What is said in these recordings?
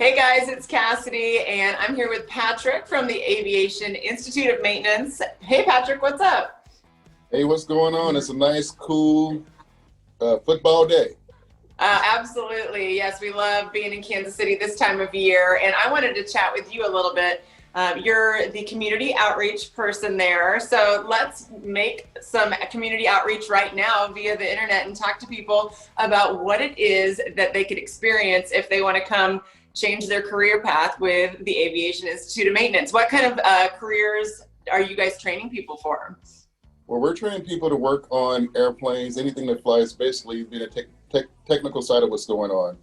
Hey guys, it's Cassidy, and I'm here with Patrick from the Aviation Institute of Maintenance. Hey Patrick, what's up? Hey, what's going on? It's a nice, cool football day. Absolutely. Yes, we love being in Kansas City this time of year, and I wanted to chat with you a little bit. You're the community outreach person there, so let's make some community outreach right now via the internet and talk to people about what it is that they could experience if they want to come change their career path with the Aviation Institute of Maintenance. What kind of careers are you guys training people for? Well, we're training people to work on airplanes, anything that flies, basically being a technical side of what's going on.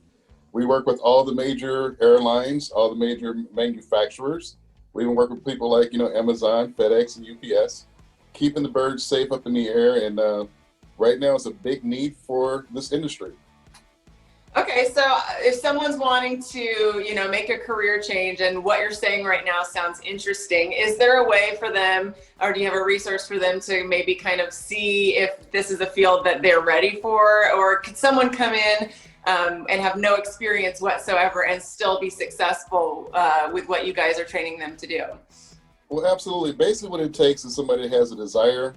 We work with all the major airlines, all the major manufacturers. We even work with people like, Amazon, FedEx, and UPS, keeping the birds safe up in the air. And right now it's a big need for this industry. Okay, so if someone's wanting to, make a career change, and what you're saying right now sounds interesting, is there a way for them, or do you have a resource for them to maybe kind of see if this is a field that they're ready for, or could someone come in and have no experience whatsoever and still be successful with what you guys are training them to do? Well, absolutely. Basically what it takes is somebody that has a desire,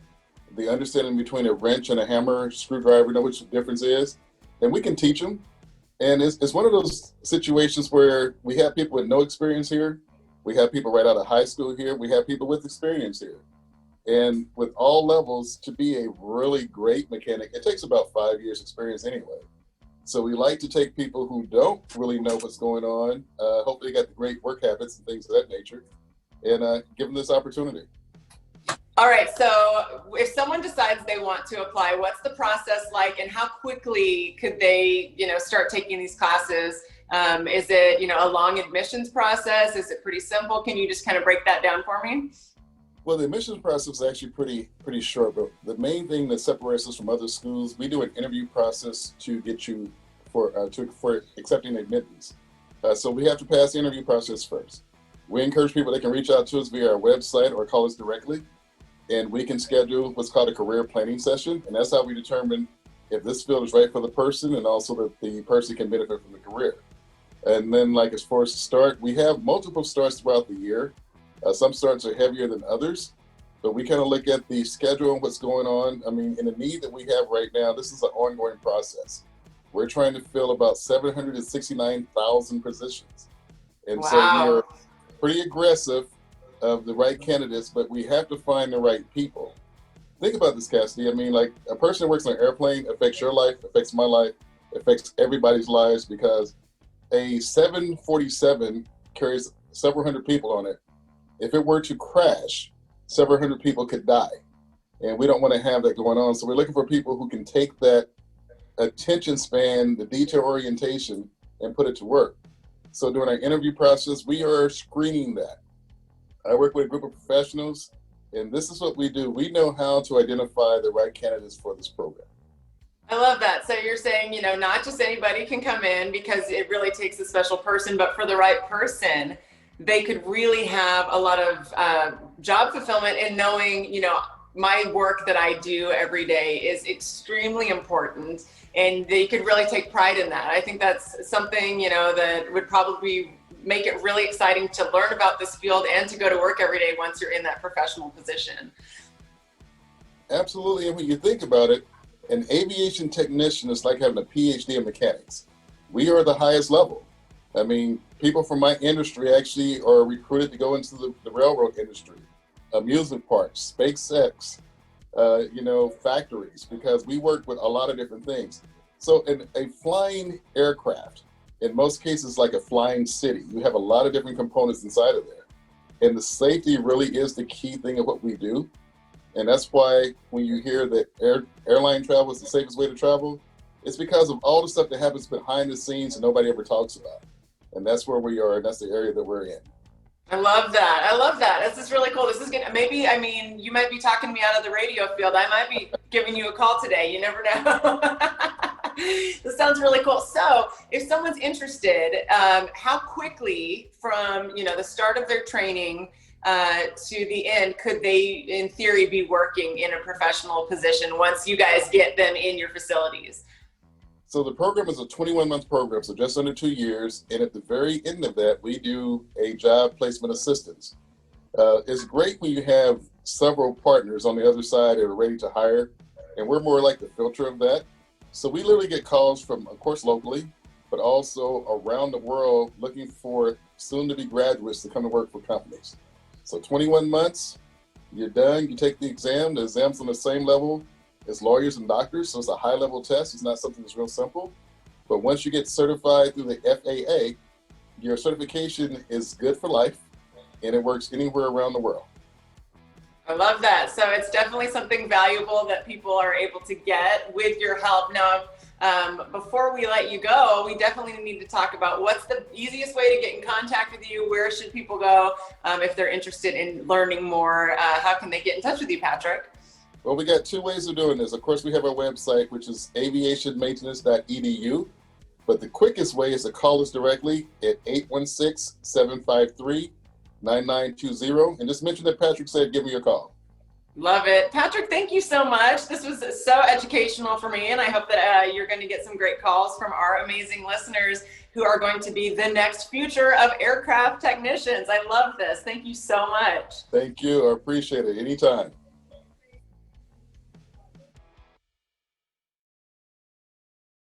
the understanding between a wrench and a hammer, screwdriver, know which the difference is, and we can teach them. And it's one of those situations where we have people with no experience here. We have people right out of high school here. We have people with experience here. And with all levels, to be a really great mechanic, it takes about 5 years experience anyway. So we like to take people who don't really know what's going on, hopefully got the great work habits and things of that nature, and give them this opportunity. All right, so if someone decides they want to apply, what's the process like, and how quickly could they, start taking these classes? Is it, a long admissions process? Is it pretty simple? Can you just kind of break that down for me? Well, the admissions process is actually pretty short, but the main thing that separates us from other schools, we do an interview process to get you for accepting admittance. So we have to pass the interview process first. We encourage people they can reach out to us via our website or call us directly. And we can schedule what's called a career planning session. And that's how we determine if this field is right for the person and also that the person can benefit from the career. And then as far as the start, we have multiple starts throughout the year. Some starts are heavier than others, but we kind of look at the schedule and what's going on. I mean, in the need that we have right now, this is an ongoing process. We're trying to fill about 769,000 positions. And wow. So we are pretty aggressive of the right candidates, but we have to find the right people. Think about this, Cassidy. I mean, a person that works on an airplane affects your life, affects my life, affects everybody's lives, because a 747 carries several hundred people on it. If it were to crash, several hundred people could die. And we don't want to have that going on. So we're looking for people who can take that attention span, the detail orientation, and put it to work. So during our interview process, we are screening that. I work with a group of professionals, and this is what we do. We know how to identify the right candidates for this program. I love that. So you're saying, not just anybody can come in, because it really takes a special person, but for the right person, they could really have a lot of job fulfillment in knowing, my work that I do every day is extremely important, and they could really take pride in that. I think that's something, that would probably make it really exciting to learn about this field and to go to work every day once you're in that professional position. Absolutely. And when you think about it, an aviation technician is like having a PhD in mechanics. We are the highest level. I mean, people from my industry actually are recruited to go into the railroad industry, amusement parks, SpaceX, factories, because we work with a lot of different things. So in a flying aircraft, in most cases, like a flying city, you have a lot of different components inside of there. And the safety really is the key thing of what we do. And that's why when you hear that airline travel is the safest way to travel, it's because of all the stuff that happens behind the scenes and nobody ever talks about. And that's where we are, and that's the area that we're in. I love that. This is really cool. This is you might be talking to me out of the radio field. I might be giving you a call today. You never know. This sounds really cool. So if someone's interested, how quickly from, the start of their training to the end could they, in theory, be working in a professional position once you guys get them in your facilities? So the program is a 21-month program, so just under 2 years. And at the very end of that, we do a job placement assistance. It's great when you have several partners on the other side that are ready to hire, and we're more like the filter of that. So we literally get calls from, of course, locally, but also around the world looking for soon-to-be graduates to come to work for companies. So 21 months, you're done, you take the exam. The exam's on the same level as lawyers and doctors, so it's a high-level test. It's not something that's real simple. But once you get certified through the FAA, your certification is good for life, and it works anywhere around the world. I love that. So it's definitely something valuable that people are able to get with your help. Now, before we let you go, we definitely need to talk about what's the easiest way to get in contact with you. Where should people go if they're interested in learning more? How can they get in touch with you, Patrick? Well, we got two ways of doing this. Of course, we have our website, which is aviationmaintenance.edu. But the quickest way is to call us directly at 816-753-9920. And just mention that Patrick said, give me a call. Love it. Patrick, thank you so much. This was so educational for me, and I hope that you're going to get some great calls from our amazing listeners who are going to be the next future of aircraft technicians. I love this. Thank you so much. Thank you. I appreciate it. Anytime.